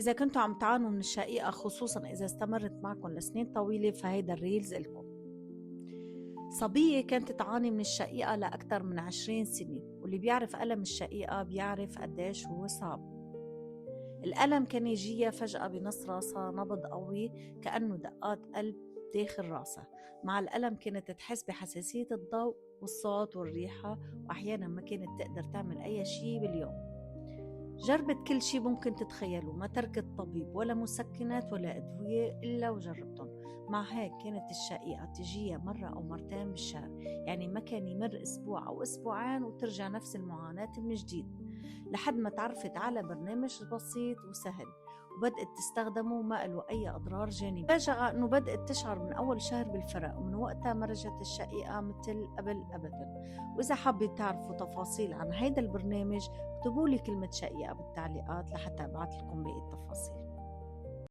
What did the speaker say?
إذا كنتوا عم تعانوا من الشقيقة خصوصا إذا استمرت معكم لسنين طويلة فهيدا الريلز إلكم. صبية كانت تعاني من الشقيقة لأكثر من 20 سنة، واللي بيعرف ألم الشقيقة بيعرف قديش هو صعب. الألم كان يجيها فجأة بنص راسها نبض قوي كأنه دقات قلب داخل راسها. مع الألم كانت تحس بحساسية الضوء والصوت والريحة، وأحيانا ما كانت تقدر تعمل أي شيء باليوم. جربت كل شي ممكن تتخيلوا، ما تركت طبيب ولا مسكنات ولا أدوية إلا وجربتهم. مع هيك كانت الشقيقة تجيها مرة أو مرتين بالشهر، يعني ما كان يمر أسبوع أو أسبوعين وترجع نفس المعاناة من جديد، لحد ما تعرفت على برنامج بسيط وسهل وبدأت تستخدمه وما له أي أضرار جانبية. فاجأة أنه بدأت تشعر من أول شهر بالفرق، ومن وقتها ما رجعت الشقيقة مثل قبل أبدا. وإذا حابين تعرفوا تفاصيل عن هيدا البرنامج اكتبوا لي كلمة شقيقة بالتعليقات لحتى أبعث لكم باقي التفاصيل.